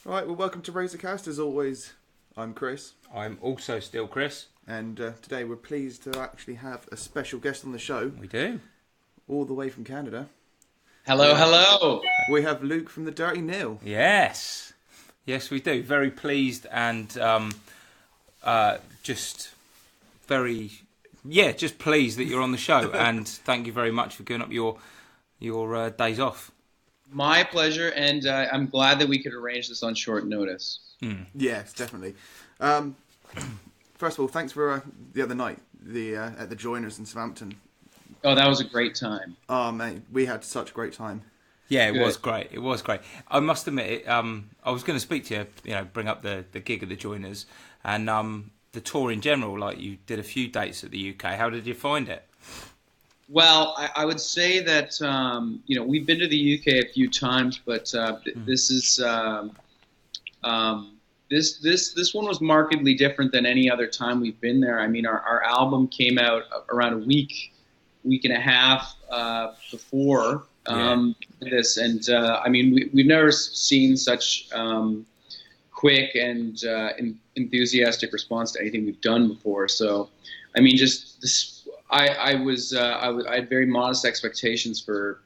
All right, well, welcome to Razorcast. As always, I'm Chris. I'm also still Chris. And today we're pleased to actually have a special guest on the show. We do. All the way from Canada. Hello. We have Luke from the Dirty Nil. Yes. Yes, we do. Very pleased and just pleased that you're on the show. And thank you very much for giving up your days off. My pleasure, and I'm glad that we could arrange this on short notice. Yes, definitely. First of all, thanks for the other night at the Joiners in Southampton. Oh, that was a great time. Oh, mate, we had such a great time. Yeah, it was great. It was great. I must admit, I was going to speak to you, bring up the gig of the Joiners and the tour in general. Like, you did a few dates at the UK. How did you find it? Well, I would say that we've been to the UK a few times, but this is this one was markedly different than any other time we've been there. I mean, our album came out around a week and a half before this, and I mean, we've never seen such quick and enthusiastic response to anything we've done before. So, I mean, just this. I had very modest expectations for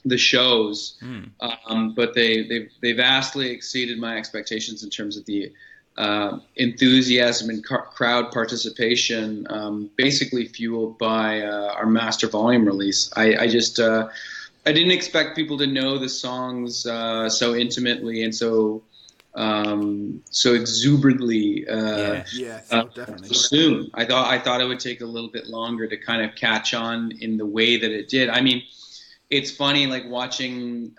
the shows, but they vastly exceeded my expectations in terms of the enthusiasm and crowd participation, basically fueled by our master volume release. I didn't expect people to know the songs so intimately and so exuberantly definitely. So soon. I thought it would take a little bit longer to kind of catch on in the way that it did. I mean, it's funny, like, watching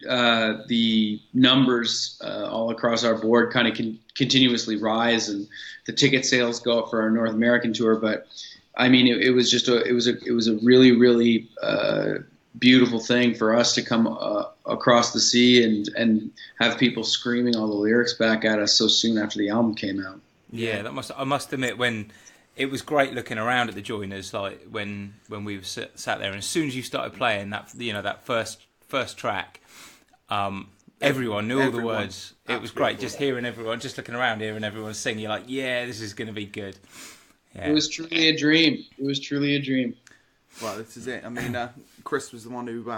the numbers all across our board kind of continuously rise, and the ticket sales go up for our North American tour. But I mean, it was a really, really beautiful thing for us to come across the sea and have people screaming all the lyrics back at us so soon after the album came out. Yeah, I must admit, when it was great looking around at the Joiners, like when we were sat there, and as soon as you started playing that first track, everyone knew all the words. It was great just hearing everyone, just looking around, hearing everyone sing. You're like, yeah, this is going to be good. Yeah. It was truly a dream. Well, this is it. I mean, Chris was the one who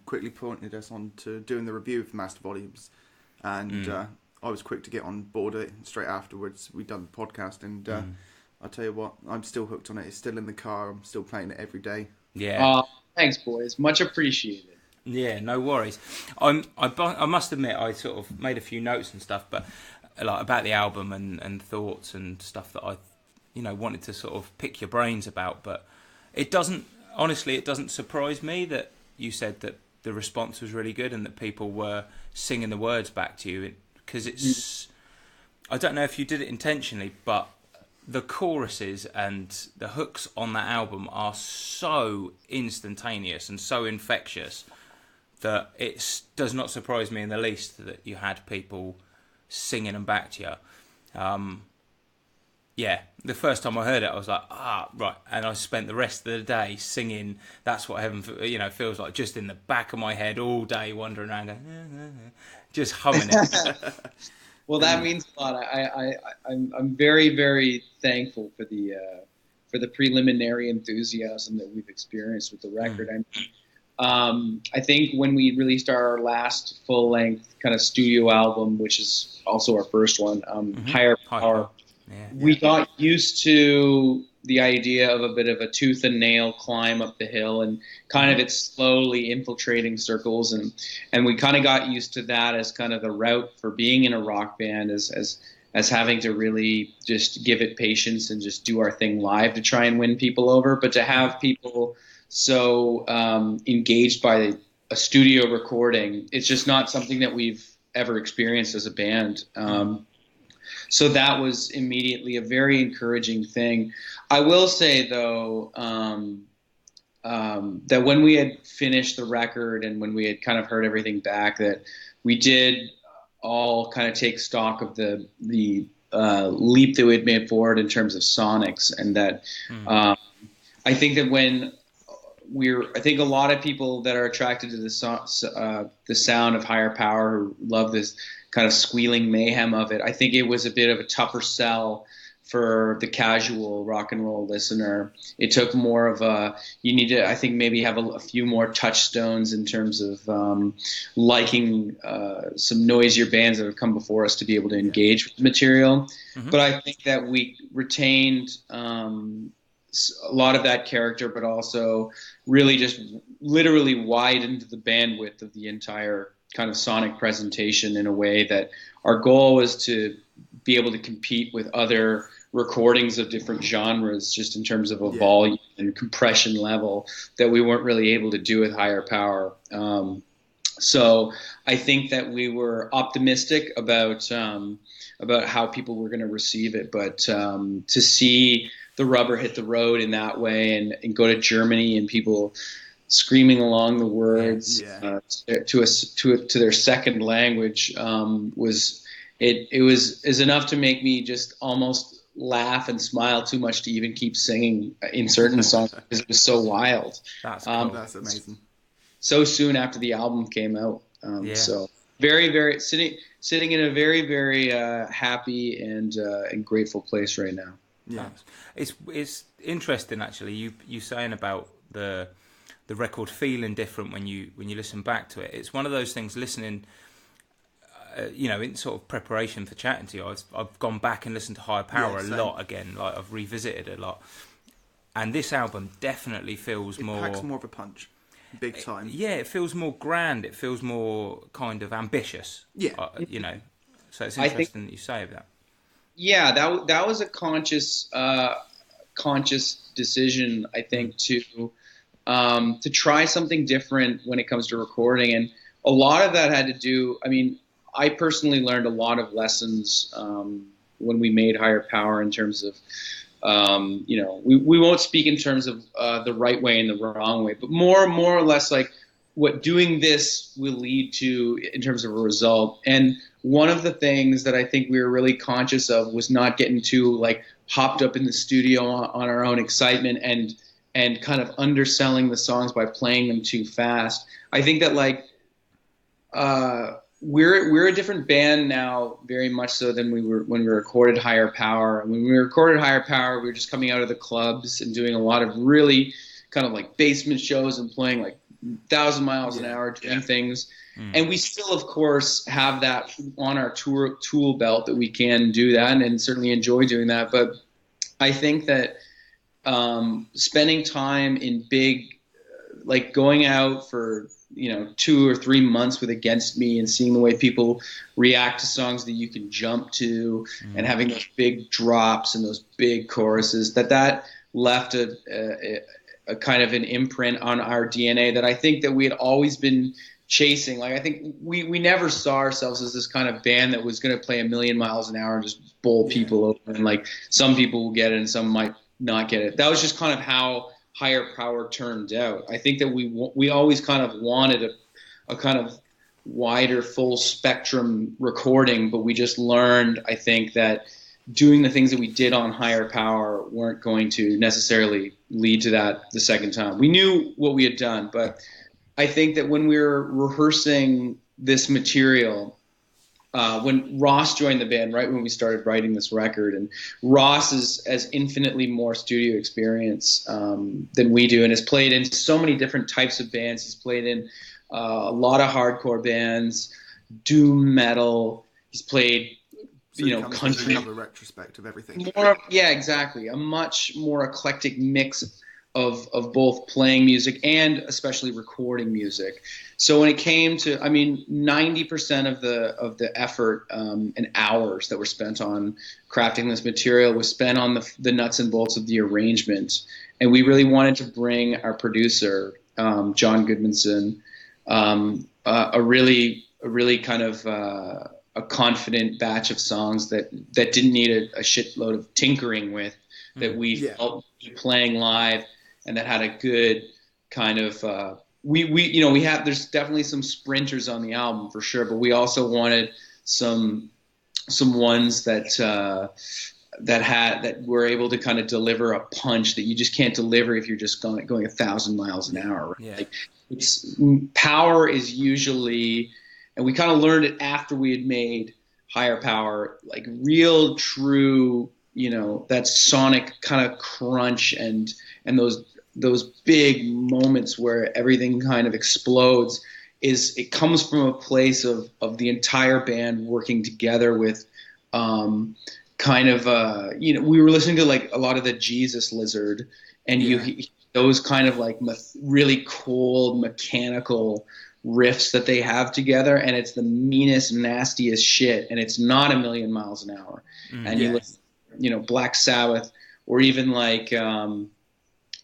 quickly pointed us on to doing the review of Master Volumes, and I was quick to get on board it. Straight afterwards, we'd done the podcast, and I'll tell you what, I'm still hooked on it. It's still in the car. I'm still playing it every day. Yeah. Thanks, boys. Much appreciated. Yeah, no worries. I must admit, I sort of made a few notes and stuff, but like about the album and thoughts and stuff that I, wanted to sort of pick your brains about, but it doesn't surprise me that you said that the response was really good and that people were singing the words back to you, because it's, I don't know if you did it intentionally, but the choruses and the hooks on that album are so instantaneous and so infectious that it does not surprise me in the least that you had people singing them back to you. Yeah, the first time I heard it, I was like, right. And I spent the rest of the day singing That's What Heaven feels like, just in the back of my head all day, wandering around, going, just humming it. Well, that means a lot. I'm very, very thankful for the preliminary enthusiasm that we've experienced with the record. I think when we released our last full-length kind of studio album, which is also our first one, Higher Power, we got used to the idea of a bit of a tooth and nail climb up the hill, and kind of it slowly infiltrating circles, and we kind of got used to that as kind of the route for being in a rock band, as having to really just give it patience and just do our thing live to try and win people over. But to have people so engaged by a studio recording, it's just not something that we've ever experienced as a band. So that was immediately a very encouraging thing. I will say, though, that when we had finished the record and when we had kind of heard everything back, that we did all kind of take stock of the leap that we had made forward in terms of sonics, and that I think that when I think a lot of people that are attracted to the sound of Higher Power, who love this kind of squealing mayhem of it, I think it was a bit of a tougher sell for the casual rock and roll listener. It took more of you need to, I think, maybe have a few more touchstones in terms of liking some noisier bands that have come before us to be able to engage with the material. Mm-hmm. But I think that we retained a lot of that character, but also really just literally widened the bandwidth of the entire kind of sonic presentation in a way that our goal was to be able to compete with other recordings of different genres, just in terms of a volume and compression level that we weren't really able to do with Higher Power. So I think that we were optimistic about how people were going to receive it, but to see the rubber hit the road in that way, and go to Germany and people screaming along the words to their second language was enough to make me just almost laugh and smile too much to even keep singing in certain songs because it was so wild. That's cool. That's amazing. So soon after the album came out, so very, very sitting in a very, very happy and grateful place right now. Yeah, it's interesting actually. You saying about the record feeling different when you listen back to it. It's one of those things. Listening, in sort of preparation for chatting to you, I've gone back and listened to Higher Power a lot again. Like I've revisited it a lot, and this album definitely feels more. It packs more of a punch, big time. It feels more grand. It feels more kind of ambitious. Yeah, So it's interesting that you say that. Yeah, that was a conscious decision, I think, to try something different when it comes to recording, and a lot of that had to do. I mean, I personally learned a lot of lessons when we made Higher Power in terms of, we won't speak in terms of the right way and the wrong way, but more or less like what doing this will lead to in terms of a result. And one of the things that I think we were really conscious of was not getting too like hopped up in the studio on our own excitement and kind of underselling the songs by playing them too fast. I think that we're a different band now, very much so than we were when we recorded Higher Power. When we recorded Higher Power, we were just coming out of the clubs and doing a lot of really kind of like basement shows and playing like 1,000 miles an hour, doing things. And we still, of course, have that on our tool belt that we can do that and certainly enjoy doing that. But I think that spending time in big, like going out for 2 or 3 months with Against Me and seeing the way people react to songs that you can jump to and having those big drops and those big choruses, that left a kind of an imprint on our DNA that I think that we had always been chasing. Like I think we never saw ourselves as this kind of band that was going to play 1,000,000 miles an hour and just bowl people over, and like some people will get it and some might not get it. That was just kind of how Higher Power turned out. I think that we always kind of wanted a kind of wider, full spectrum recording, but we just learned, I think, that doing the things that we did on Higher Power weren't going to necessarily lead to that the second time. We knew what we had done, but I think that when we were rehearsing this material, when Ross joined the band, right when we started writing this record, and Ross has infinitely more studio experience than we do, and has played in so many different types of bands. He's played in a lot of hardcore bands, doom metal. He's played, country. Have a retrospect of everything. Exactly. A much more eclectic mix of both playing music and especially recording music. So when it came to, 90% of the effort and hours that were spent on crafting this material was spent on the nuts and bolts of the arrangement. And we really wanted to bring our producer, John Goodmanson, a really kind of a confident batch of songs that didn't need a shitload of tinkering with, that we felt playing live, and that had a good kind of there's definitely some sprinters on the album for sure, but we also wanted some ones that that were able to kind of deliver a punch that you just can't deliver if you're just going 1,000 miles an hour. Right? Yeah. Like, power is usually, and we kind of learned it after we had made higher power, like real true, that sonic kind of crunch and those big moments where everything kind of explodes. It comes from a place of the entire band working together with we were listening to like a lot of the Jesus Lizard, and those kind of like really cold mechanical riffs that they have together, and it's the meanest, nastiest shit, and it's not 1,000,000 miles an hour. And you listen, Black Sabbath, or even like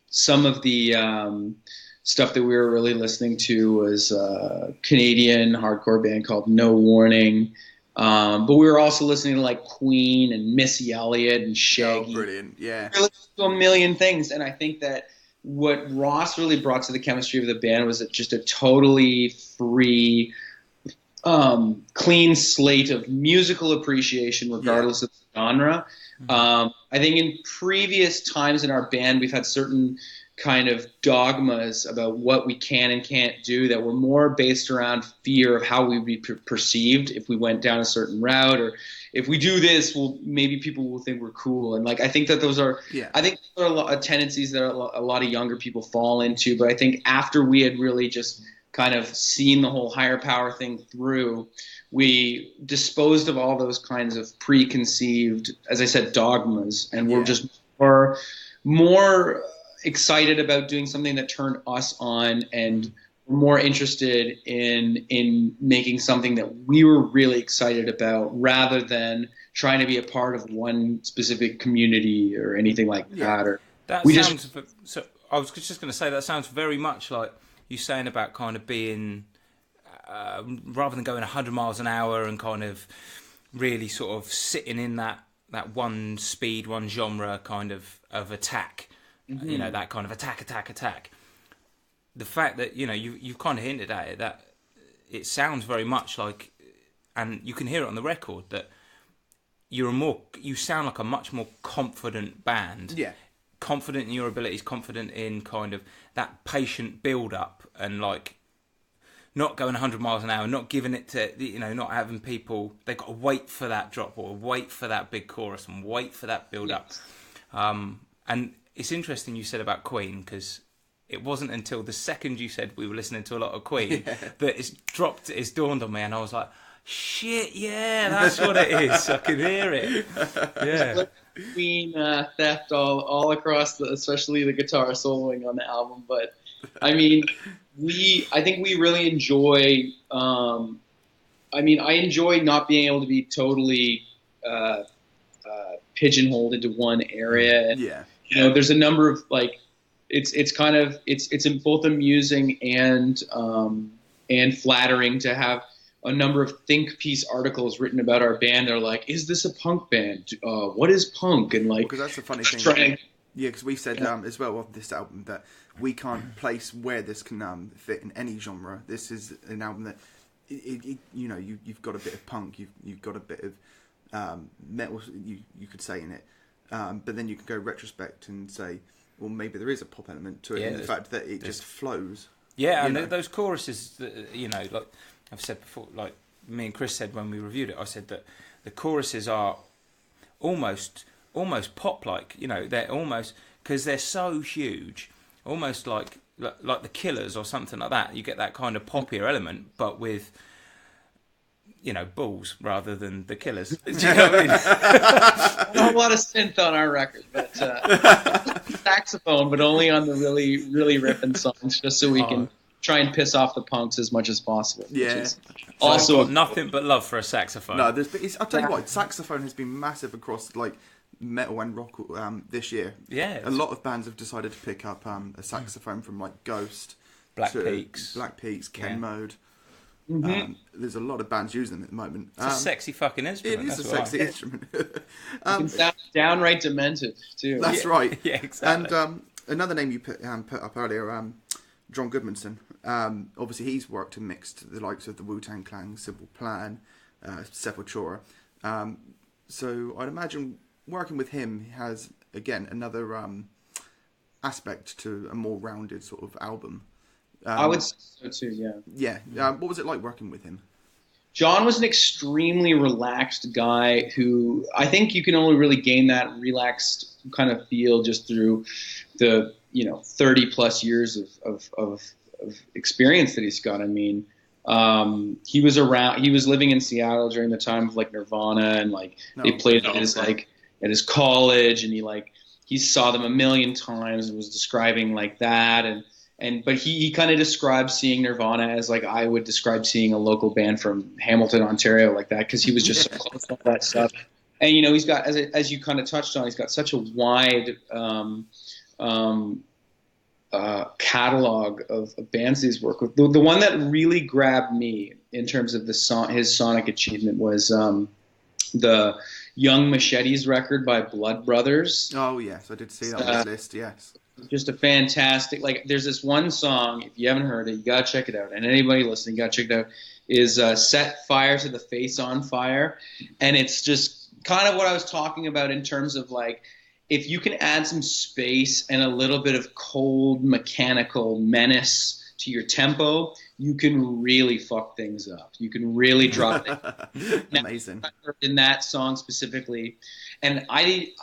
some of the stuff that we were really listening to was a Canadian hardcore band called No Warning. But we were also listening to like Queen and Missy Elliott and Shaggy. Oh, brilliant! Yeah, we were listening to a million things, and I think that what Ross really brought to the chemistry of the band was just a totally free, clean slate of musical appreciation, regardless of the genre. I think in previous times in our band, we've had certain kind of dogmas about what we can and can't do that were more based around fear of how we'd be perceived if we went down a certain route, or if we do this, maybe people will think we're cool. And like, I think that those are a lot of tendencies that a lot of younger people fall into. But I think after we had really just kind of seen the whole higher power thing through, we disposed of all those kinds of preconceived, as I said, dogmas, and we're just more excited about doing something that turned us on, and we're more interested in making something that we were really excited about, rather than trying to be a part of one specific community or anything like that. Or so I was just going to say, that sounds very much like you saying about kind of being rather than going 100 miles an hour and kind of really sort of sitting in that one speed, one genre kind of attack. That kind of attack. The fact that, you've kind of hinted at it, that it sounds very much like, and you can hear it on the record, that you sound like a much more confident band. Yeah. Confident in your abilities, confident in kind of that patient build-up, and like not going 100 miles an hour, not giving it to, not having people, they've got to wait for that drop, or wait for that big chorus, and wait for that build-up. And it's interesting you said about Queen, because it wasn't until the second you said we were listening to a lot of Queen that it's dawned on me, and I was like, shit, yeah, that's what it is. I can hear it. Yeah. Queen theft all across, especially the guitar soloing on the album. But I mean, I think we really enjoy. I enjoy not being able to be totally pigeonholed into one area. And, there's a number of like, it's both amusing and flattering to have a number of think piece articles written about our band. They're like, is this a punk band? What is punk? And like, because that's the funny thing. Because we said as well of this album that we can't place where this can fit in any genre. This is an album that you've got a bit of punk, you've got a bit of metal, you could say in it, but then you can go retrospect and say, well, maybe there is a pop element to it, in the fact that it just flows. Yeah, and those choruses, like I've said before, like me and Chris said when we reviewed it, I said that the choruses are almost pop-like. They're almost, because they're so huge, almost like the Killers or something like that. You get that kind of poppier element, but with balls rather than the Killers. Do you know what I mean? Not a lot of synth on our record, but saxophone, but only on the really, really ripping songs, just so we can try and piss off the punks as much as possible. Yeah. Also, I've got nothing but love for a saxophone. No, I'll tell you what, saxophone has been massive across like metal and rock this year. Yeah. A lot of bands have decided to pick up a saxophone from like Ghost, Black Peaks, Ken Mode. Mm-hmm. There's a lot of bands using them at the moment. It's a sexy fucking instrument. It is a sexy instrument. It can sound downright demented too. That's right. Yeah, exactly. And another name you put up earlier, John Goodmanson. Obviously, he's worked and mixed the likes of the Wu-Tang Clan, Simple Plan, Sepultura. So I'd imagine working with him has again another aspect to a more rounded sort of album. I would say so too. Yeah. Yeah. What was it like working with him? John was an extremely relaxed guy who I think you can only really gain that relaxed kind of feel just through the 30 plus years of experience that he's got. I mean, he was living in Seattle during the time of like Nirvana, and like they played at his college, and he saw them a million times and was describing like that, but he kind of described seeing Nirvana as like I would describe seeing a local band from Hamilton, Ontario, like that, because he was just so close to all that stuff. And he's got, as you kind of touched on, he's got such a wide catalog of bands that he's worked with. The one that really grabbed me in terms of his sonic achievement was the Young Machetes record by Blood Brothers. Oh yes, I did see that on the list. Yes. Just a fantastic, there's this one song, if you haven't heard it, you gotta check it out. And anybody listening, you gotta check it out, is Set Fire to the Face on Fire. And it's just kind of what I was talking about in terms of if you can add some space and a little bit of cold mechanical menace to your tempo, you can really fuck things up. You can really drop it. Amazing. In that song specifically. And I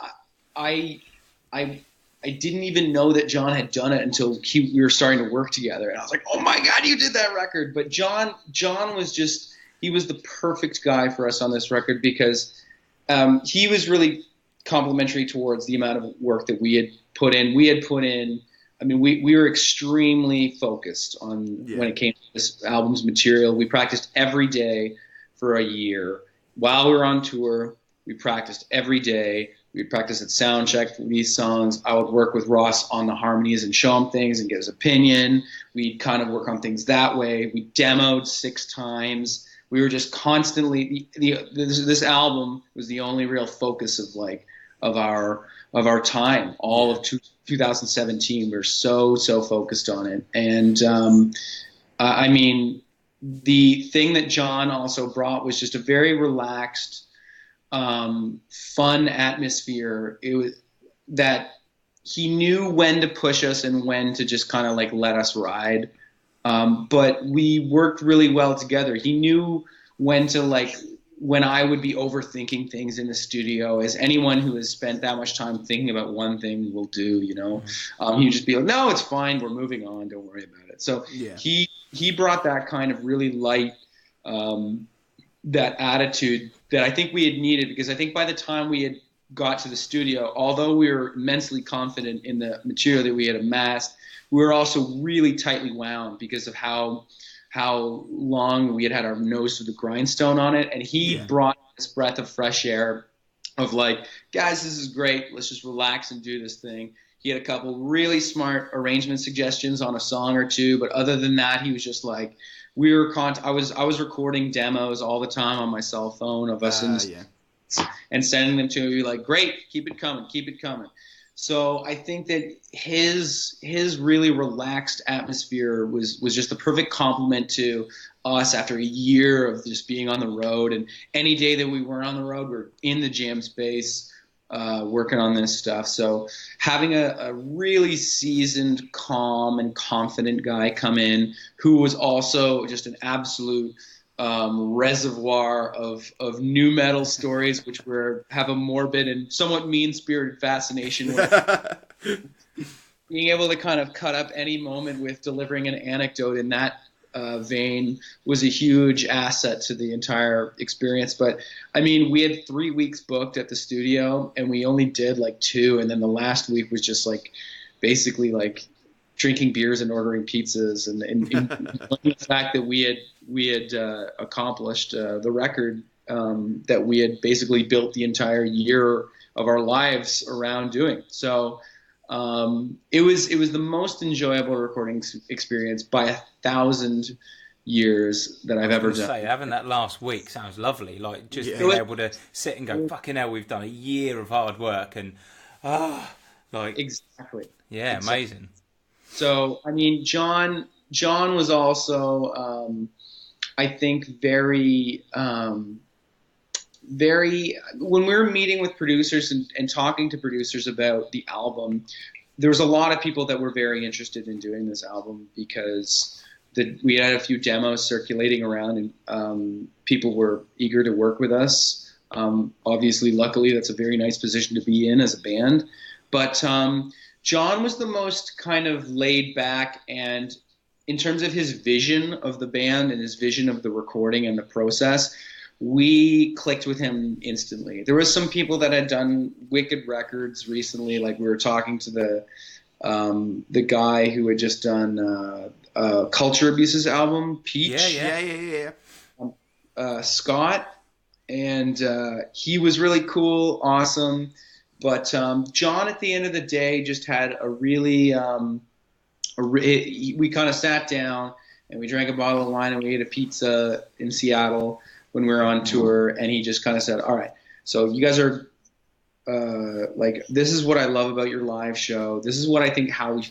didn't even know that John had done it until we were starting to work together. And I was like, oh my God, you did that record. But John was he was the perfect guy for us on this record because he was really complimentary towards the amount of work that we had put in. We were extremely focused on when it came to this album's material. We practiced every day for a year. While we were on tour, we practiced every day. We'd practice at sound check for these songs. I would work with Ross on the harmonies and show him things and get his opinion. We'd kind of work on things that way. We demoed 6 times. We were just constantly this album was the only real focus of our time. All of 2017, we were so focused on it. And the thing that John also brought was just a very relaxed, fun atmosphere. It was that he knew when to push us and when to just kind of let us ride. But we worked really well together. He knew when to when I would be overthinking things in the studio, as anyone who has spent that much time thinking about one thing will do, he would just be like, no, it's fine. We're moving on. Don't worry about it. So he brought that kind of really light, that attitude that I think we had needed, because I think by the time we had got to the studio, although we were immensely confident in the material that we had amassed, we were also really tightly wound because of how long we had our nose to the grindstone on it. And he brought this breath of fresh air of guys, this is great. Let's just relax and do this thing. He had a couple really smart arrangement suggestions on a song or two, but other than that, he was just I was recording demos all the time on my cell phone of us and sending them to me great, keep it coming. So I think that his really relaxed atmosphere was just the perfect complement to us after a year of just being on the road. And any day that we weren't on the road, we're in the jam space working on this stuff. So having a really seasoned, calm, and confident guy come in who was also just an absolute reservoir of new metal stories, which have a morbid and somewhat mean-spirited fascination with being able to kind of cut up any moment with delivering an anecdote in that vein was a huge asset to the entire experience. But we had 3 weeks booked at the studio, and we only did 2, and then the last week was just basically drinking beers and ordering pizzas, and the fact that we had accomplished the record that we had basically built the entire year of our lives around doing. So it was the most enjoyable recording experience by 1,000 years that I've ever done. Having that last week sounds lovely. Being able to sit and go, fucking hell, we've done a year of hard work, and exactly. Yeah, exactly. Amazing. So, John was also, I think, very very, when we were meeting with producers and talking to producers about the album, there was a lot of people that were very interested in doing this album because we had a few demos circulating around, and people were eager to work with us. Obviously, luckily, that's a very nice position to be in as a band. But John was the most kind of laid back, and in terms of his vision of the band and his vision of the recording and the process, we clicked with him instantly. There was some people that had done wicked records recently, like we were talking to the guy who had just done Culture Abuse's album, Peach. Yeah. Scott, and he was really cool, awesome. But John, at the end of the day, just had a really we kind of sat down and we drank a bottle of wine and we ate a pizza in Seattle when we were on tour, and he just kind of said, all right, so you guys are like, this is what I love about your live show. This is what I think, how I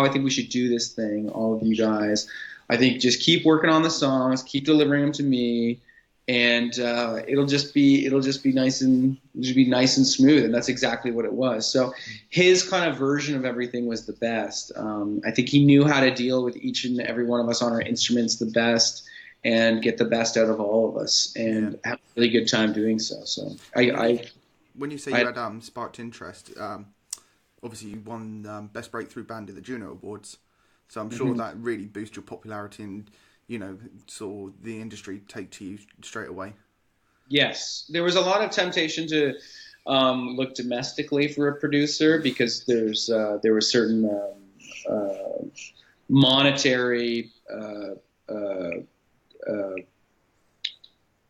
think we should do this thing, all of you guys. I think just keep working on the songs, keep delivering them to me, and it'll just be nice and smooth. And that's exactly what it was. So his kind of version of everything was the best. I think he knew how to deal with each and every one of us on our instruments the best and get the best out of all of us, and have a really good time doing so. So when you say you had sparked interest, obviously you won Best Breakthrough Band at the Juno Awards, so I'm sure that really boosted your popularity and, you know, saw the industry take to you straight away. Yes, there was a lot of temptation to look domestically for a producer because there were certain monetary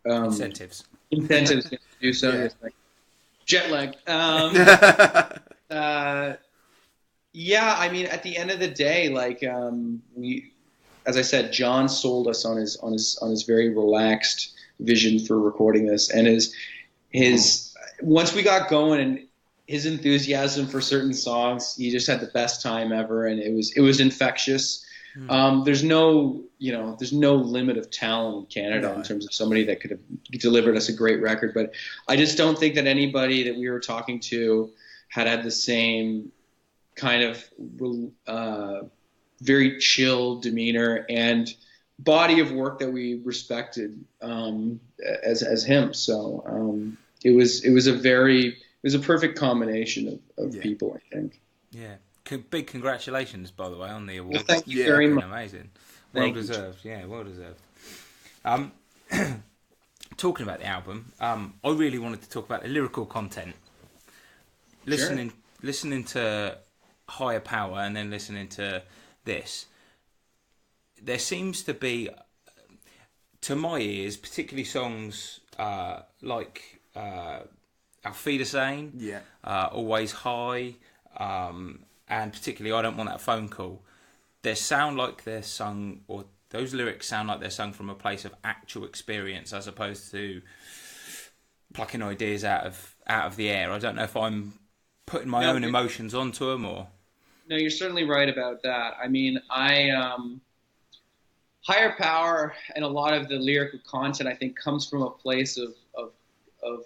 incentives to do so. Yeah. Like jet lag. Yeah, I mean, at the end of the day, like as I said, John sold us on his very relaxed vision for recording this, and his once we got going and his enthusiasm for certain songs, he just had the best time ever, and it was infectious. There's no limit of talent in Canada in terms of somebody that could have delivered us a great record, but I just don't think that anybody that we were talking to had the same kind of very chill demeanor and body of work that we respected as him. So it was a perfect combination of people, I think. Yeah. Big congratulations, by the way, on the award. Well, thank you very much. Amazing. Well deserved. Yeah, well deserved. Talking about the album, I really wanted to talk about the lyrical content. Listening to Higher Power and then listening to this, there seems to be, to my ears, particularly songs like Auf Wiedersehen, Always High, and particularly I Don't Want That Phone Call, they sound like they're sung, or those lyrics sound like they're sung from a place of actual experience as opposed to plucking ideas out of the air. I don't know if I'm putting my own emotions onto them or... No, you're certainly right about that. I mean, Higher Power and a lot of the lyrical content, I think, comes from a place of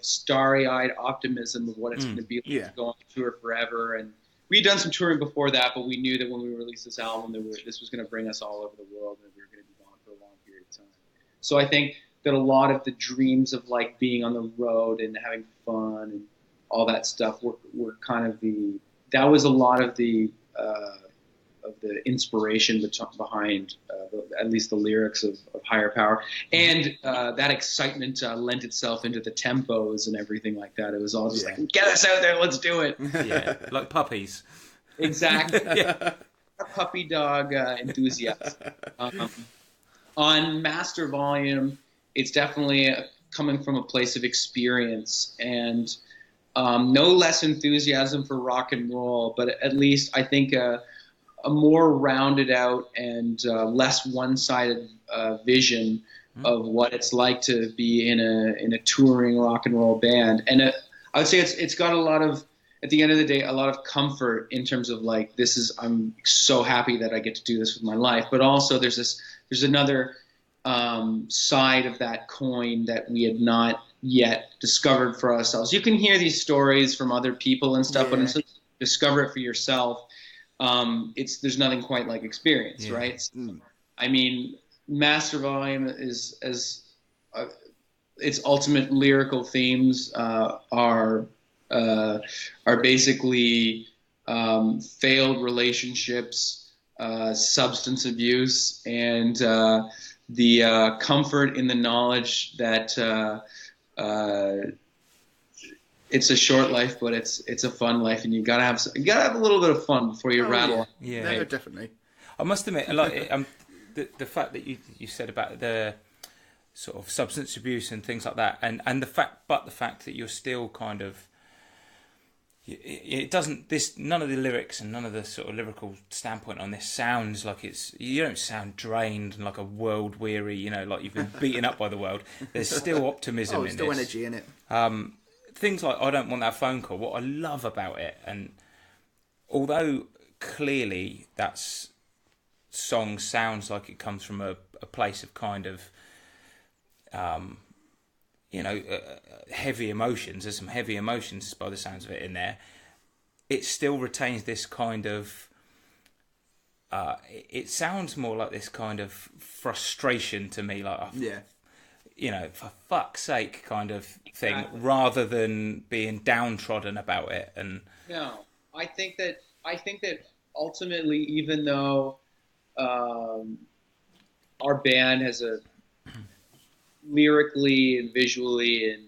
starry-eyed optimism of what it's going to be like to go on tour forever. And we'd done some touring before that, but we knew that when we released this album, this was going to bring us all over the world, and we were going to be gone for a long period of time. So I think that a lot of the dreams of like being on the road and having fun and all that stuff were kind of that was a lot of the inspiration behind at least the lyrics of Higher Power, and that excitement lent itself into the tempos and everything like that. It was all just like, get us out there, let's do it. Yeah, like puppies. Exactly. A puppy dog enthusiast. On Master Volume, it's definitely coming from a place of experience and no less enthusiasm for rock and roll, but at least I think a more rounded out and less one-sided vision of what it's like to be in a touring rock and roll band. And I would say it's got a lot of, at the end of the day, a lot of comfort in terms of like, I'm so happy that I get to do this with my life. But also there's another side of that coin that we had not yet discovered for ourselves. You can hear these stories from other people and stuff, but until you discover it for yourself, there's nothing quite like experience, right? I mean, Master Volume is its ultimate lyrical themes are basically failed relationships, substance abuse, and the comfort in the knowledge that it's a short life, but it's a fun life, and you gotta have a little bit of fun before you rattle. Yeah, no, definitely. I must admit, like the fact that you said about the sort of substance abuse and things like that, and the fact that you're still kind of, it doesn't, none of the lyrics and none of the sort of lyrical standpoint on this sounds like you don't sound drained and like a world weary, like you've been beaten up by the world. There's still optimism in still this. Energy in it. Things like I Don't Want That Phone Call, what I love about it, and although clearly that song sounds like it comes from a place of kind of heavy emotions. There's some heavy emotions by the sounds of it in there. It still retains this kind of it sounds more like this kind of frustration to me, like for fuck's sake kind of thing, rather than being downtrodden about it. And no, I think that ultimately, even though our band has a lyrically and visually and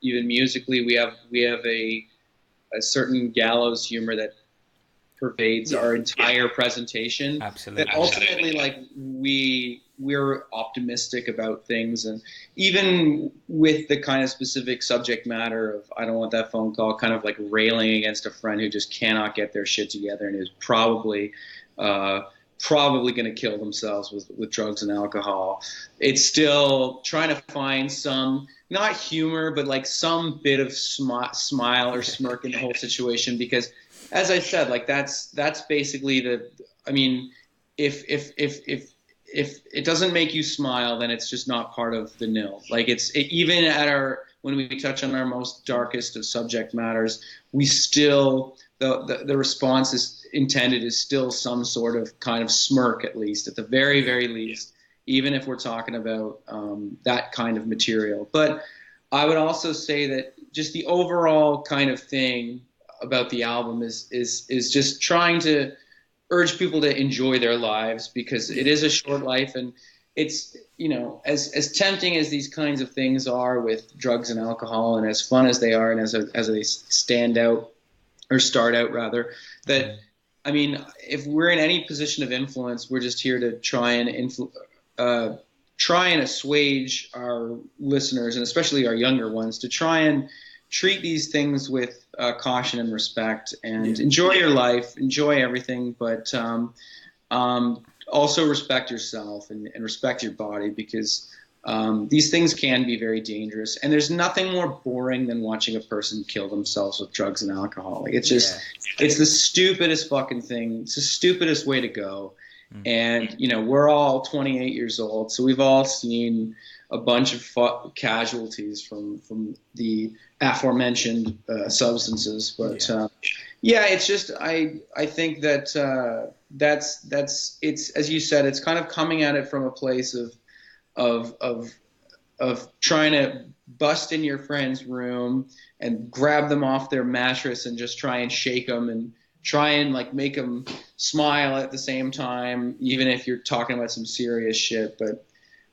even musically, we have a certain Gallows humor that pervades our entire presentation. Absolutely. That ultimately, like, we're optimistic about things, and even with the kind of specific subject matter of I Don't Want That Phone Call, kind of like railing against a friend who just cannot get their shit together and is probably going to kill themselves with drugs and alcohol. It's still trying to find some, not humor, but like some bit of smile or smirk in the whole situation, because as I said, like that's basically if it doesn't make you smile, then it's just not part of the Nil. Like even when we touch on our most darkest of subject matters, we still, the response is intended is still some sort of kind of smirk, at least at the very, very least, even if we're talking about that kind of material. But I would also say that just the overall kind of thing about the album is just trying to urge people to enjoy their lives, because it is a short life, and it's, as tempting as these kinds of things are with drugs and alcohol, and as fun as they are, and as they start out rather, that I mean, if we're in any position of influence, we're just here to try and assuage our listeners, and especially our younger ones, to try and treat these things with caution and respect, and enjoy your life, enjoy everything, but also respect yourself and respect your body, because these things can be very dangerous, and there's nothing more boring than watching a person kill themselves with drugs and alcohol. Like, it's just, it's the stupidest fucking thing. It's the stupidest way to go. And, we're all 28 years old, so we've all seen a bunch of casualties from the aforementioned substances. But it's just, I think that that's it's, as you said, it's kind of coming at it from a place of trying to bust in your friend's room and grab them off their mattress and just try and shake them and try and like make them smile at the same time, even if you're talking about some serious shit. But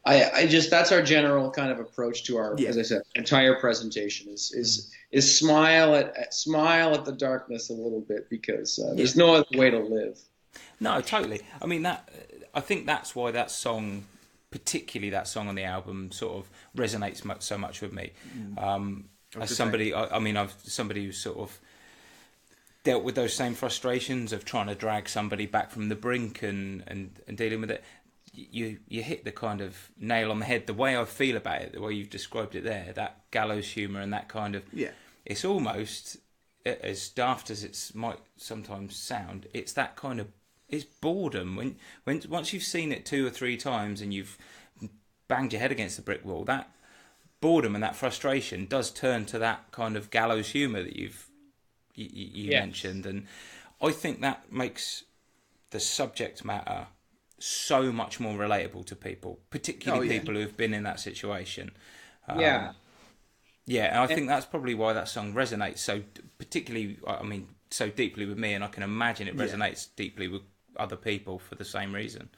I just, that's our general kind of approach to our, as I said, entire presentation is smile at the darkness a little bit, because there's no other way to live. No, totally. I mean, I think that's why that song, particularly that song on the album, sort of resonates so much with me. As somebody, I've somebody who sort of dealt with those same frustrations of trying to drag somebody back from the brink and dealing with it. You hit the kind of nail on the head. The way I feel about it, the way you've described it there, that gallows humour and that kind of, it's almost, as daft as it might sometimes sound, it's that kind of it's boredom. When once you've seen it 2 or 3 times and you've banged your head against the brick wall, that boredom and that frustration does turn to that kind of gallows humour that you mentioned, and I think that makes the subject matter so much more relatable to people, particularly people who've been in that situation. And I think that's probably why that song resonates so so deeply with me, and I can imagine it resonates deeply with other people for the same reason.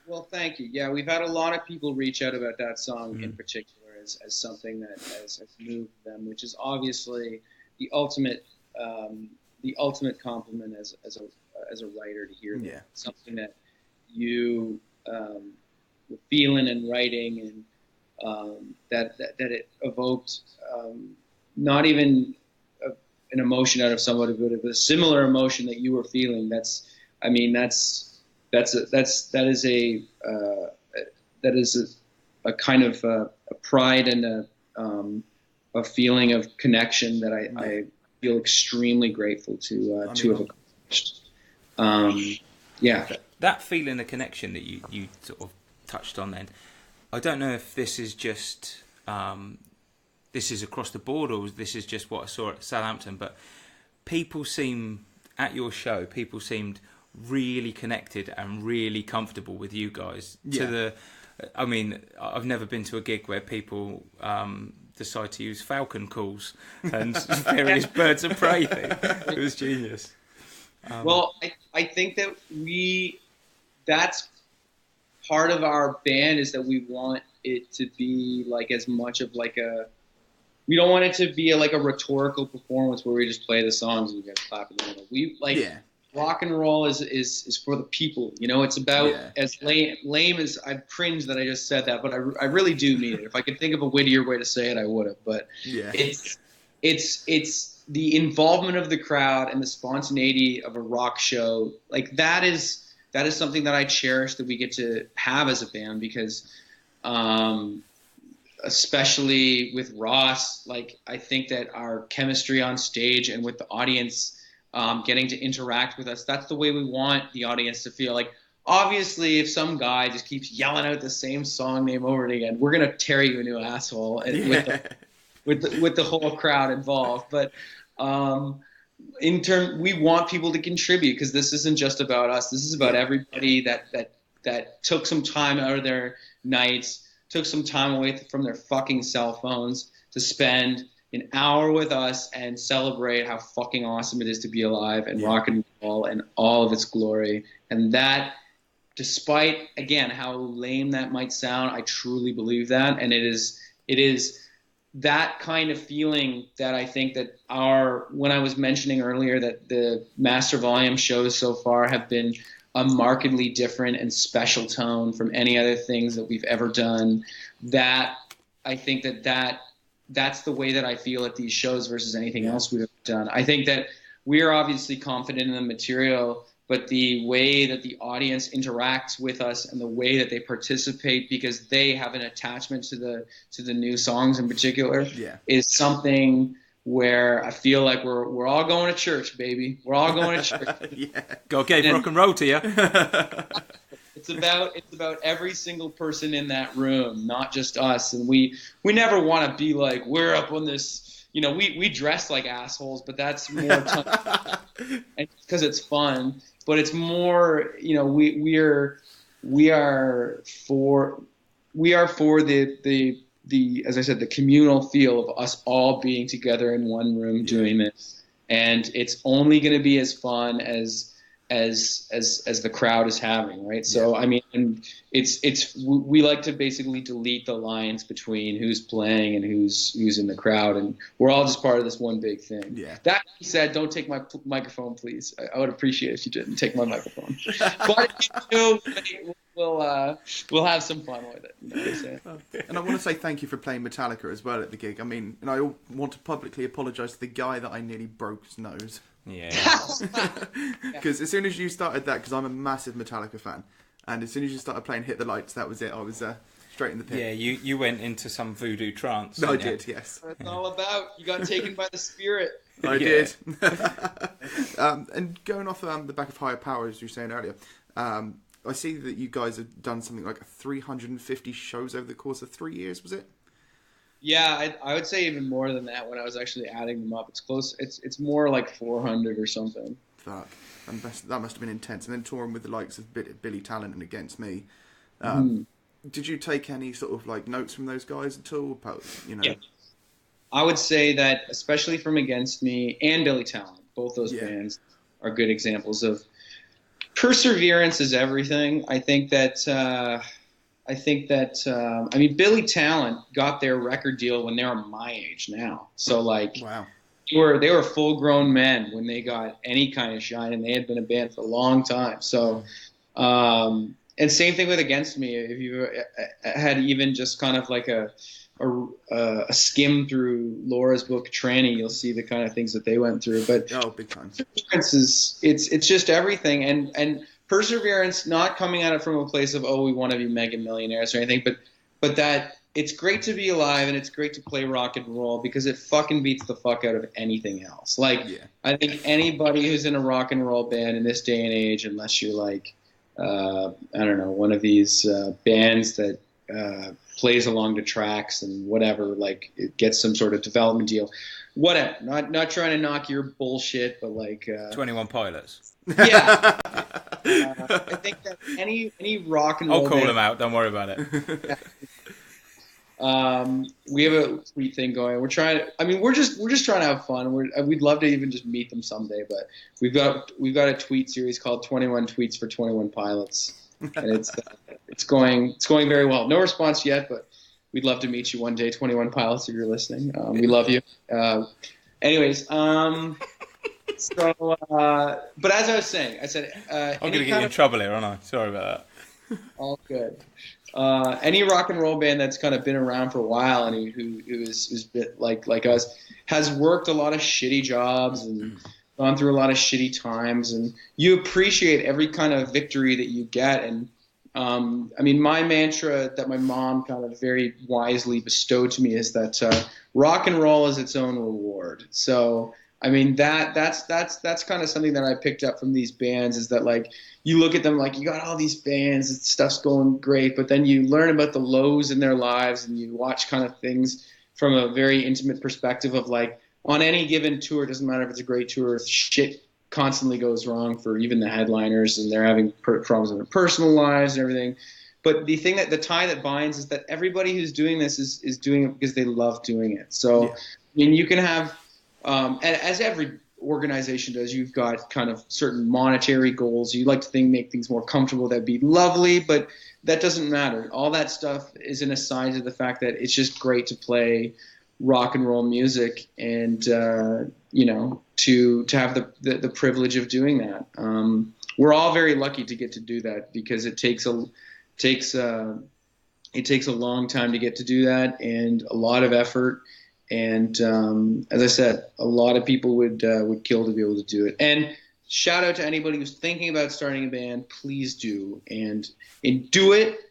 Well, thank you. Yeah, we've had a lot of people reach out about that song in particular as something that has moved them, which is obviously the ultimate compliment as a writer to hear that. Something that you were feeling and writing, and that it evoked not even an emotion out of somebody, but a similar emotion that you were feeling. That is a kind of a pride and a feeling of connection that I feel extremely grateful to have accomplished. That feeling of connection that you sort of touched on then, I don't know if this is just this is across the board or this is just what I saw at Southampton, but at your show, people seemed really connected and really comfortable with you guys. I've never been to a gig where people decide to use falcon calls and various birds of prey thing. It was genius. I think that that's part of our band, is that we want it to be like as much of like we don't want it to be like a rhetorical performance where we just play the songs and you guys clap in the middle. Rock and roll is for the people, it's about, as lame as I cringe that I just said that, but I really do mean it. If I could think of a wittier way to say it, I would have, but it's the involvement of the crowd and the spontaneity of a rock show. Like that is something that I cherish that we get to have as a band, because especially with Ross, like I think that our chemistry on stage and with the audience, getting to interact with us, that's the way we want the audience to feel. Like, obviously, if some guy just keeps yelling out the same song name over and again, we're gonna tear you a new asshole with the whole crowd involved. But we want people to contribute, because this isn't just about us. This is about everybody that took some time out of their nights, took some time away from their fucking cell phones to spend an hour with us and celebrate how fucking awesome it is to be alive and rock and roll and all of its glory. And that, despite, again, how lame that might sound, I truly believe that. And it is that kind of feeling that I think that when I was mentioning earlier that the Master Volume shows so far have been a markedly different and special tone from any other things that we've ever done, that I think that's the way that I feel at these shows versus anything else we've ever done. I think that we're obviously confident in the material, but the way that the audience interacts with us and the way that they participate because they have an attachment to the new songs in particular is something where I feel like we're all going to church, baby. We're all going to church. God gave rock and roll to you. It's about every single person in that room, not just us. And we never want to be like, we're up on this, we dress like assholes, but that's more and because it's fun. But it's more, we are for the as I said, the communal feel of us all being together in one room doing this. And it's only going to be as fun as the crowd is having, right? So I mean, we like to basically delete the lines between who's playing and who's in the crowd, and we're all just part of this one big thing. That being said, don't take my microphone, please. I would appreciate it if you didn't take my microphone. But if you do, we'll have some fun with it. You know what I'm saying? And I want to say thank you for playing Metallica as well at the gig. I mean, and I want to publicly apologise to the guy that I nearly broke his nose. Because as soon as you started that, because I'm a massive Metallica fan, and as soon as you started playing Hit the Lights, that was it. I was straight in the pit. Yeah, you went into some voodoo trance. No, I didn't you? did, yes. That's all about. You got taken by the spirit. I Yeah. did. And going off the back of Higher Power, as you were saying earlier, I see that you guys have done something like 350 shows over the course of 3 years, was it? Yeah, I would say even more than that when I was actually adding them up. It's close. It's more like 400 or something. Fuck. And that must have been intense. And then touring with the likes of Billy Talent and Against Me. Did you take any sort of like notes from those guys at all? You know? Yeah. I would say that, especially from Against Me and Billy Talent, both those bands are good examples of perseverance is everything. I mean, Billy Talent got their record deal when they were my age now. So like, wow. They were full grown men when they got any kind of shine, and they had been a band for a long time. So, and same thing with Against Me. If you had even just kind of like a skim through Laura's book Tranny, you'll see the kind of things that they went through. But big time. Perseverance it's just everything, and perseverance not coming at it from a place of we want to be mega millionaires or anything, but that it's great to be alive and it's great to play rock and roll because it fucking beats the fuck out of anything else. Like I think anybody who's in a rock and roll band in this day and age, unless you're like I don't know, one of these bands that plays along the tracks and whatever, like it gets some sort of development deal, whatever. Not trying to knock your bullshit, but like 21 Pilots. Yeah. I think that any rock and roll I'll call band, them out. Don't worry about it. we have a tweet thing going. We're just trying to have fun. We'd love to even just meet them someday, but we've got a tweet series called 21 Tweets for 21 Pilots, and it's going very well. No response yet, but we'd love to meet you one day, 21 Pilots, if you're listening. We love you. Anyways, so but as I was saying, I said I'm going to get you in trouble here, aren't I? Sorry about that. All good. Any rock and roll band that's kind of been around for a while and who is like us has worked a lot of shitty jobs and gone through a lot of shitty times, and you appreciate every kind of victory that you get. And I mean, my mantra that my mom kind of very wisely bestowed to me is that rock and roll is its own reward. So I mean, that's kind of something that I picked up from these bands, is that like you look at them like you got all these bands and stuff's going great, but then you learn about the lows in their lives and you watch kind of things from a very intimate perspective of like on any given tour, it doesn't matter if it's a great tour, shit constantly goes wrong for even the headliners, and they're having problems in their personal lives and everything. But the tie that binds is that everybody who's doing this is doing it because they love doing it. So I mean, you can have as every organization does, you've got kind of certain monetary goals. You like to make things more comfortable. That'd be lovely, but that doesn't matter. All that stuff is an aside to the fact that it's just great to play rock and roll music, and to have the privilege of doing that. We're all very lucky to get to do that because it takes a long time to get to do that, and a lot of effort. And as I said, a lot of people would kill to be able to do it. And shout out to anybody who's thinking about starting a band. Please do, and do it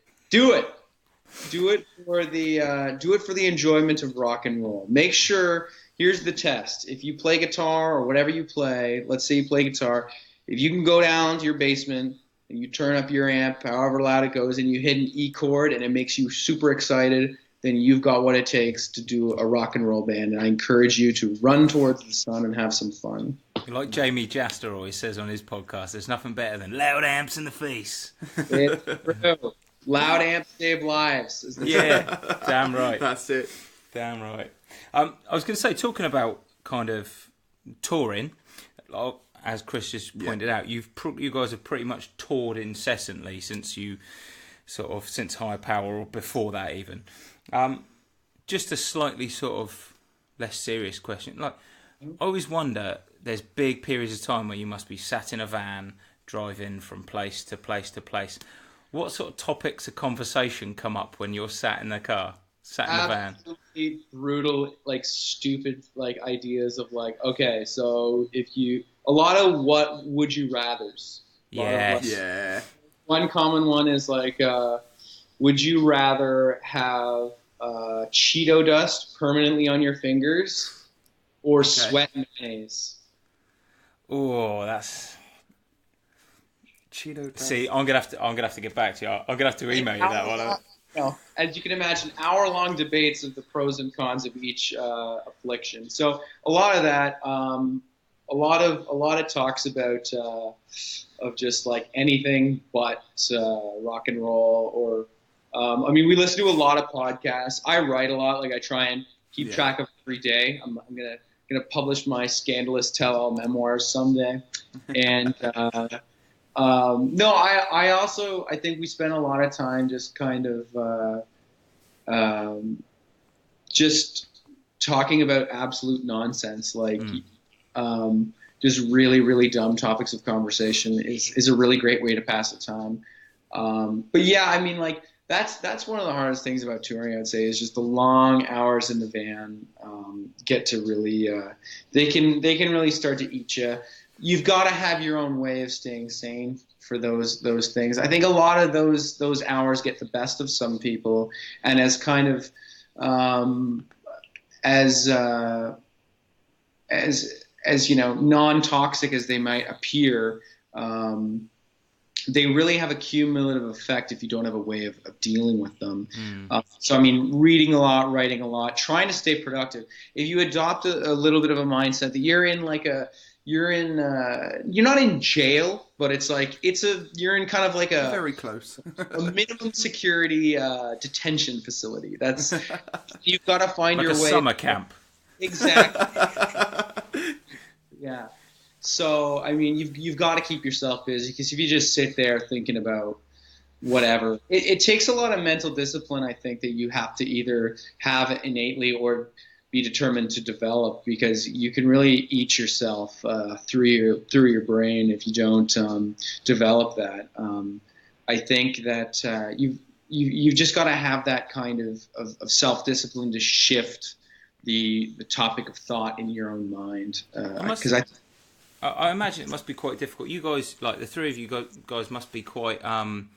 for the enjoyment of rock and roll. Make sure. Here's the test: if you play guitar or whatever you play, let's say you play guitar, if you can go down to your basement and you turn up your amp, however loud it goes, and you hit an E chord, and it makes you super excited, then you've got what it takes to do a rock and roll band. And I encourage you to run towards the sun and have some fun. Like Jamie Jaster always says on his podcast, there's nothing better than loud amps in the face. It's true. Loud amps save lives. Damn right. That's it. Damn right. I was going to say, talking about kind of touring, as Chris just pointed out, you guys have pretty much toured incessantly since Higher Power, or before that even. Just a slightly sort of less serious question. Like, I always wonder, there's big periods of time where you must be sat in a van, driving from place to place to place. What sort of topics of conversation come up when you're sat in the car, sat in the van? Absolutely brutal, like stupid, like ideas of like, okay, so a lot of what would you rather's. Yeah. One common one is like, would you rather have Cheeto dust permanently on your fingers or sweat mayonnaise? Oh, that's Cheeto dust. See, I'm gonna have to get back to you. I'm gonna have to email you that one. As you can imagine, hour-long debates of the pros and cons of each affliction. So a lot of that, a lot of talks about of just like anything but rock and roll. Or I mean, we listen to a lot of podcasts. I write a lot. Like I try and keep track of every day. I'm gonna publish my scandalous tell-all memoirs someday, and. No, I think we spend a lot of time just kind of just talking about absolute nonsense, like just really, really dumb topics of conversation is a really great way to pass the time. But yeah, I mean, like that's one of the hardest things about touring, I'd say, is just the long hours in the van get to really they can really start to eat you. You've got to have your own way of staying sane for those things. I think a lot of those hours get the best of some people, and as kind of as you know, non-toxic as they might appear, they really have a cumulative effect if you don't have a way of dealing with them. So I mean, reading a lot, writing a lot, trying to stay productive. If you adopt a little bit of a mindset that you're not in jail, but it's like you're in kind of like a very close a minimum security detention facility. That's you've got to find like your a way. Summer camp. Exactly. Yeah. So I mean, you've got to keep yourself busy, because if you just sit there thinking about whatever, it takes a lot of mental discipline, I think, that you have to either have innately or be determined to develop, because you can really eat yourself through your brain if you don't develop that. I think that you've just got to have that kind of self-discipline to shift the topic of thought in your own mind. Because I imagine it must be quite difficult. You guys, like the three of you guys, must be quite in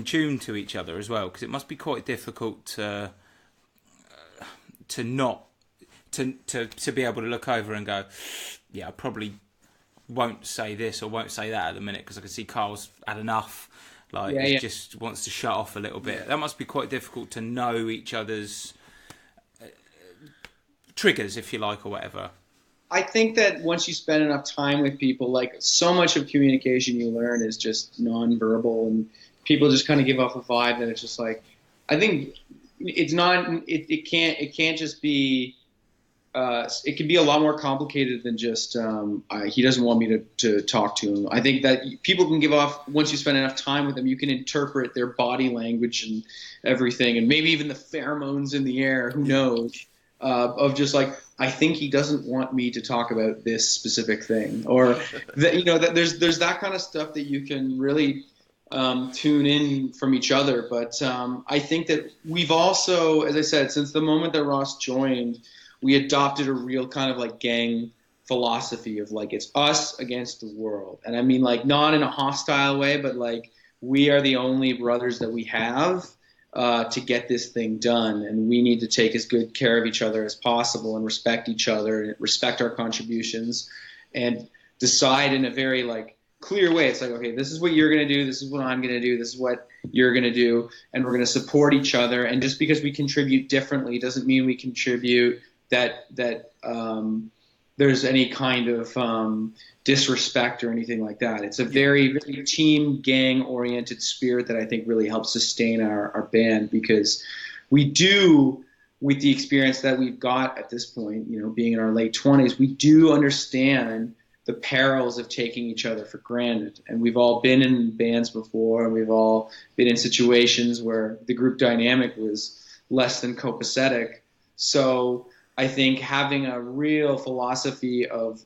tune to each other as well, because it must be quite difficult to be able to look over and go, yeah, I probably won't say this or won't say that at the minute, because I can see Carl's had enough. Like, he just wants to shut off a little bit. That must be quite difficult to know each other's triggers, if you like, or whatever. I think that once you spend enough time with people, like, so much of communication you learn is just nonverbal, and people just kind of give off a vibe that it's just like, I think it's not, it can't just be, it can be a lot more complicated than just, he doesn't want me to talk to him. I think that people can give off, once you spend enough time with them, you can interpret their body language and everything, and maybe even the pheromones in the air, who knows, of just like, I think he doesn't want me to talk about this specific thing, or that, you know, that there's that kind of stuff that you can really tune in from each other. But I think that we've also, as I said, since the moment that Ross joined, we adopted a real kind of like gang philosophy of like, it's us against the world. And I mean, like, not in a hostile way, but like, we are the only brothers that we have to get this thing done, and we need to take as good care of each other as possible and respect each other and respect our contributions and decide in a very like clear way. It's like, okay, this is what you're going to do, this is what I'm going to do, this is what you're going to do, and we're going to support each other. And just because we contribute differently doesn't mean we contribute that there's any kind of disrespect or anything like that. It's a very, very team, gang-oriented spirit that I think really helps sustain our band, because we do, with the experience that we've got at this point, you know, being in our late 20s, we do understand the perils of taking each other for granted. And we've all been in bands before, and we've all been in situations where the group dynamic was less than copacetic. So I think having a real philosophy of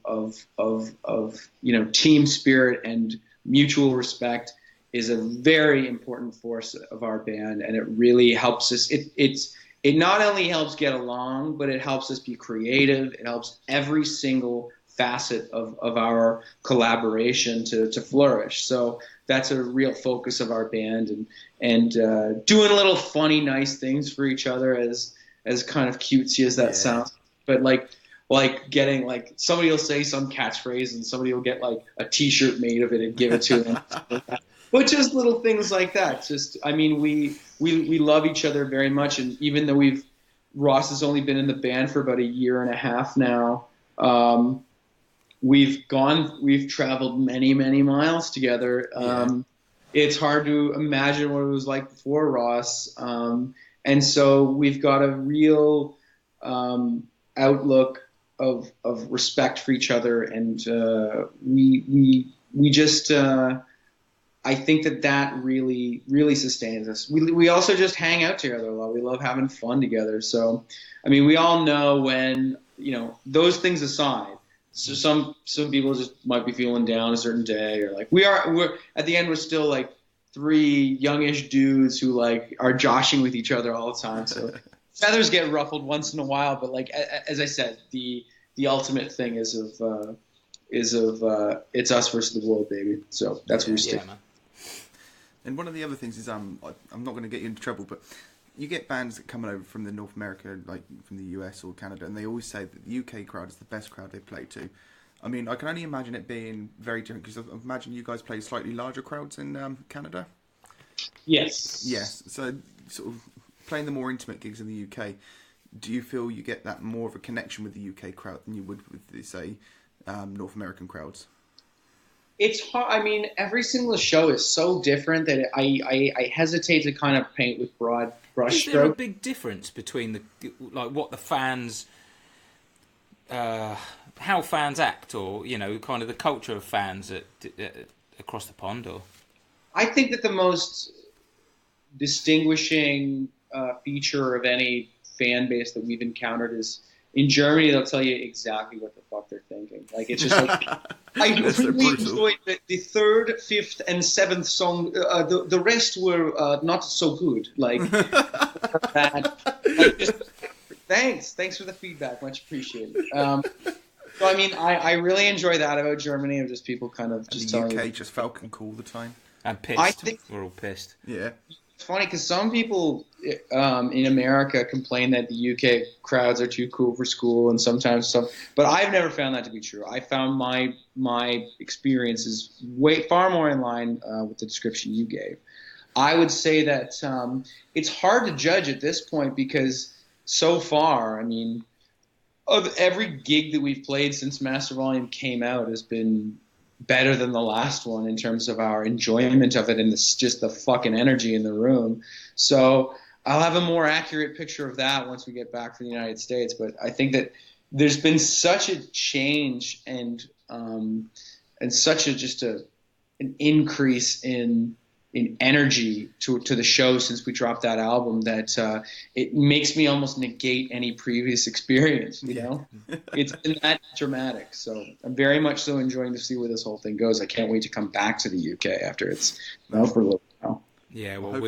you know, team spirit and mutual respect is a very important force of our band, and it really helps us. It not only helps get along, but it helps us be creative. It helps every single facet of our collaboration to flourish. So that's a real focus of our band, and doing little funny, nice things for each other, as kind of cutesy as that sounds. But like getting, like, somebody will say some catchphrase and somebody will get like a T-shirt made of it and give it to them. But just little things like that. Just, I mean, we love each other very much, and even though Ross has only been in the band for about a year and a half now. We've traveled many, many miles together. It's hard to imagine what it was like before Ross. And so we've got a real outlook of respect for each other, and we just I think that really, really sustains us. We also just hang out together a lot. We love having fun together. So, I mean, we all know when, those things aside. So some people just might be feeling down a certain day, or like we're at the end, we're still like three youngish dudes who like are joshing with each other all the time. So feathers get ruffled once in a while, but like as I said, the ultimate thing is it's us versus the world, baby. So that's where we stick. Man. And one of the other things is I'm not going to get you into trouble, but you get bands that coming over from the North America, like from the US or Canada, and they always say that the UK crowd is the best crowd they play to. I mean, I can only imagine it being very different, because I imagine you guys play slightly larger crowds in Canada. Yes. Yes. So sort of playing the more intimate gigs in the UK, do you feel you get that more of a connection with the UK crowd than you would with the, say, North American crowds? It's hard. I mean, every single show is so different that I hesitate to kind of paint with broad brushstrokes. Is there a big difference between what the fans, how fans act, or kind of the culture of fans across the pond? Or I think that the most distinguishing feature of any fan base that we've encountered is, in Germany, they'll tell you exactly what the fuck they're thinking. Like, it's just like, I really enjoyed the third, fifth, and seventh song. The rest were not so good. Like, bad. Like, just, thanks for the feedback, much appreciated. So I mean, I really enjoy that about Germany, of just people kind of just and the telling UK just Falcon cool all the time. And pissed. I think we're all pissed. Yeah. it's funny because some people in America complain that the UK crowds are too cool for school, and sometimes some. But I've never found that to be true. I found my experience is far more in line with the description you gave. I would say that it's hard to judge at this point, because so far, I mean, of every gig that we've played since Master Volume came out has been better than the last one in terms of our enjoyment of it, and just the fucking energy in the room. So I'll have a more accurate picture of that once we get back from the United States. But I think that there's been such a change and such an increase in energy to the show since we dropped that album that it makes me almost negate any previous experience, you know? It's been that dramatic. So I'm very much so enjoying to see where this whole thing goes. I can't wait to come back to the UK after it's for a little while. Yeah, well,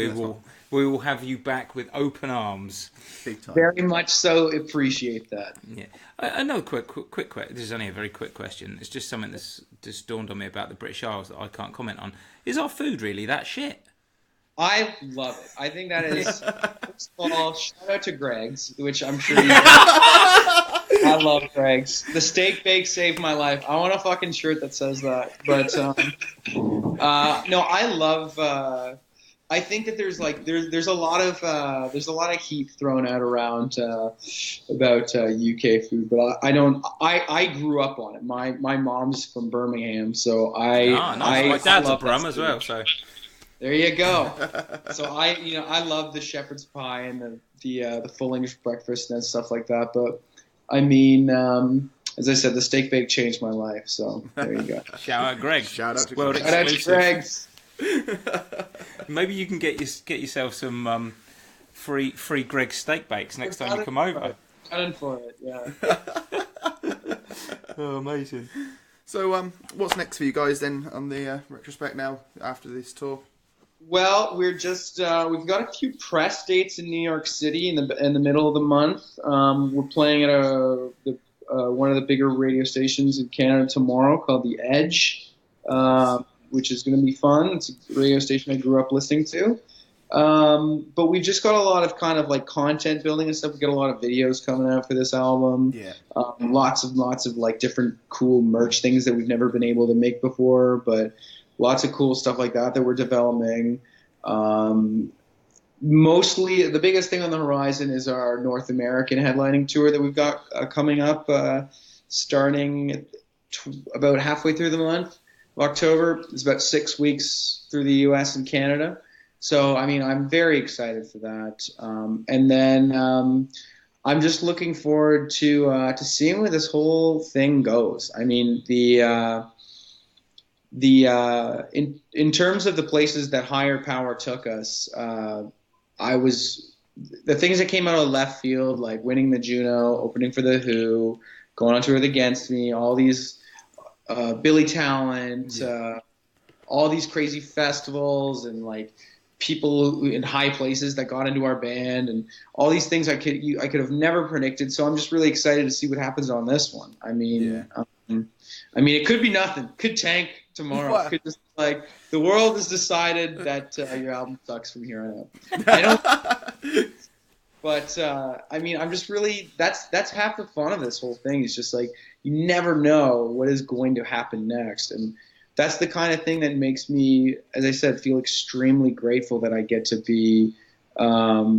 we will have you back with open arms. Big time. Very much so appreciate that. Yeah, another quick question. This is only a very quick question. It's just something that's just dawned on me about the British Isles that I can't comment on. Is our food really that shit? I love it. I think that is, first of all, shout out to Greg's, which I'm sure you know. I love Greg's. The steak bake saved my life. I want a fucking shirt that says that. But no, I love. I think that there's a lot of heat thrown out around about UK food, but I grew up on it. My mom's from Birmingham, so nice. My dad's a Brum as well, so there you go. So I love the shepherd's pie and the full English breakfast and stuff like that. But I mean, as I said, the steak bake changed my life. So there you go. Shout out Greg. Shout out to Greg's. Maybe you can get yourself some free Greg steak bakes next time you come over. Gunning for it, yeah. Oh, amazing. So, what's next for you guys then on the retrospect now after this tour? Well, we're just we've got a few press dates in New York City in the middle of the month. We're playing at one of the bigger radio stations in Canada tomorrow called The Edge. which is going to be fun. It's a radio station I grew up listening to. But we've just got a lot of kind of like content building and stuff. We've got a lot of videos coming out for this album. Yeah. Lots of like different cool merch things that we've never been able to make before, but lots of cool stuff like that we're developing. Mostly the biggest thing on the horizon is our North American headlining tour that we've got coming up, starting about halfway through the month of October. It's about 6 weeks through the US and Canada. So, I mean, I'm very excited for that. And then I'm just looking forward to seeing where this whole thing goes. I mean, in terms of the places that higher power took us, the things that came out of left field, like winning the Juno, opening for The Who, going on tour with Against Me, all these Billy Talent, all these crazy festivals, and like people in high places that got into our band, and all these things I could have never predicted. So I'm just really excited to see what happens on this one. I mean, it could be nothing. Could tank tomorrow. What? Could just like the world has decided that your album sucks from here on out. I don't. But I mean, I'm just really that's half the fun of this whole thing. Is just like you never know what is going to happen next, and that's the kind of thing that makes me, as I said, feel extremely grateful that I get to be, I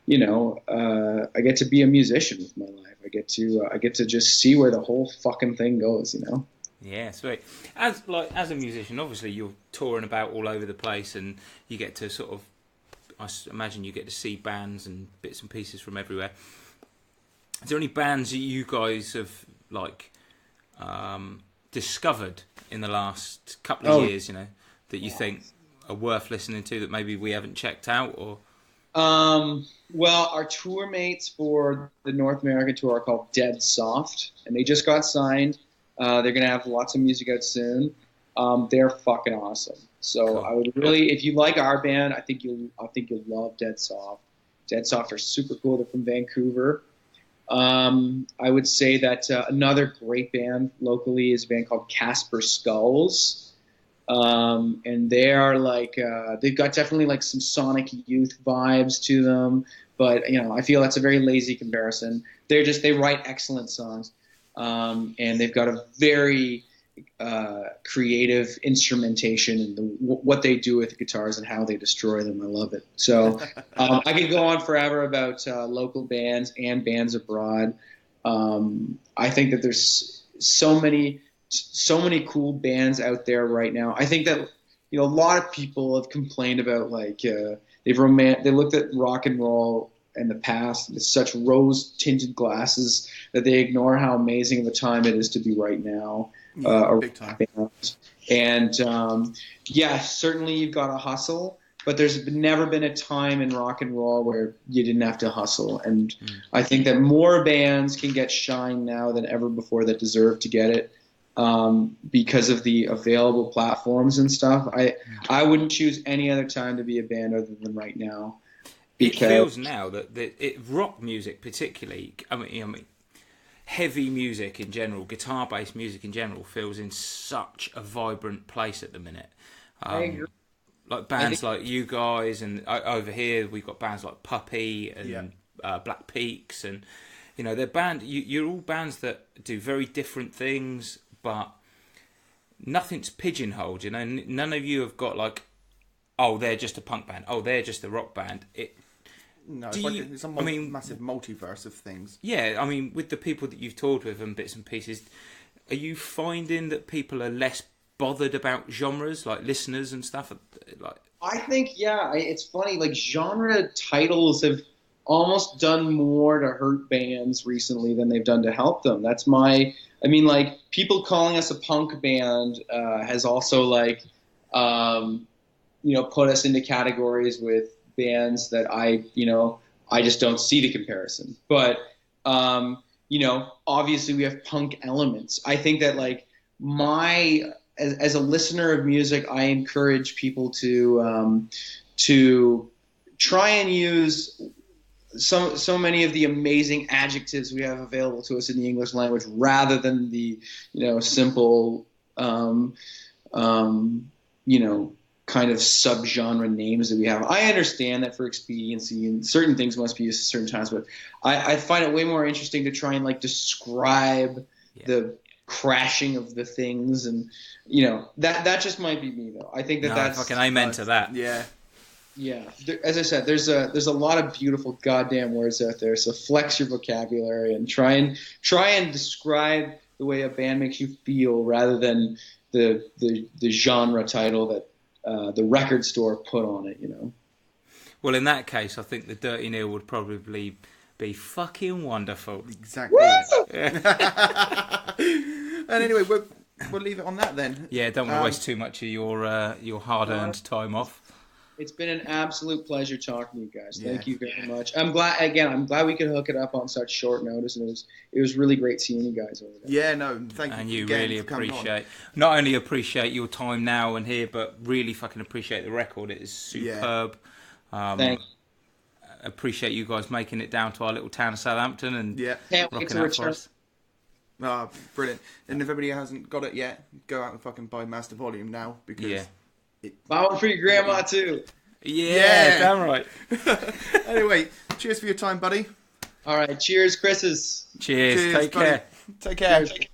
get to be a musician with my life. I get to just see where the whole fucking thing goes, you know. Yeah, sweet. As a musician, obviously you're touring about all over the place, and you get to sort of, I imagine you get to see bands and bits and pieces from everywhere. Is there any bands that you guys have like discovered in the last couple of years, that you think are worth listening to that maybe we haven't checked out? Or well, our tour mates for the North American tour are called Dead Soft, and they just got signed. They're gonna have lots of music out soon. They're fucking awesome. So cool. I would really, if you like our band, I think you'll love Dead Soft. Dead Soft are super cool. They're from Vancouver. I would say that another great band locally is a band called Casper Skulls. And they are like, they've got definitely like some Sonic Youth vibes to them, but I feel that's a very lazy comparison. They write excellent songs. And they've got a very creative instrumentation and what they do with the guitars and how they destroy them. I love it. So I could go on forever about local bands and bands abroad. I think that there's so many cool bands out there right now. I think that a lot of people have complained about like they looked at rock and roll in the past with such rose-tinted glasses that they ignore how amazing of a time it is to be right now. Big time. And certainly you've got to hustle, but there's never been a time in rock and roll where you didn't have to hustle. And I think that more bands can get shine now than ever before that deserve to get it because of the available platforms and stuff. I wouldn't choose any other time to be a band other than right now. It feels now that rock music particularly, I mean, heavy music in general, guitar-based music in general, feels in such a vibrant place at the minute. I agree. Like bands like you guys, and over here we've got bands like Puppy and Black Peaks, and they're you're all bands that do very different things, but nothing's pigeonholed. None of you have got like, oh, they're just a punk band, oh, they're just a rock band. No, it's a massive multiverse of things. Yeah, I mean, with the people that you've toured with and bits and pieces, are you finding that people are less bothered about genres, like listeners and stuff? Like, I think, it's funny. Like genre titles have almost done more to hurt bands recently than they've done to help them. Like people calling us a punk band has also like, put us into categories with bands that I just don't see the comparison. But, obviously we have punk elements. I think that like as a listener of music, I encourage people to try and use so many of the amazing adjectives we have available to us in the English language rather than the, simple, kind of subgenre names that we have. I understand that for expediency and certain things must be used at certain times, but I find it way more interesting to try and like describe the crashing of the things, and that just might be me though. I think that's fucking amen to that. Yeah. Yeah, as I said, there's a lot of beautiful goddamn words out there. So flex your vocabulary and try and describe the way a band makes you feel, rather than the genre title that the record store put on it. Well, in that case, I think the Dirty Nil would probably be fucking wonderful. Exactly. And anyway, we'll leave it on that then. Yeah, don't want to waste too much of your hard-earned time off. It's been an absolute pleasure talking to you guys. Thank you very much. I'm glad we could hook it up on such short notice, and it was really great seeing you guys over there. Yeah, no, thank you. And you really not only appreciate your time now and here, but really fucking appreciate the record. It is superb. Thanks. Appreciate you guys making it down to our little town of Southampton and rocking out for us. Ah, brilliant. And if everybody hasn't got it yet, go out and fucking buy Master Volume now, because buy one for your grandma too. Yeah, damn right. Anyway, cheers for your time, buddy. All right, cheers, Chris's. Cheers. Take buddy. care. Take care. Cheers.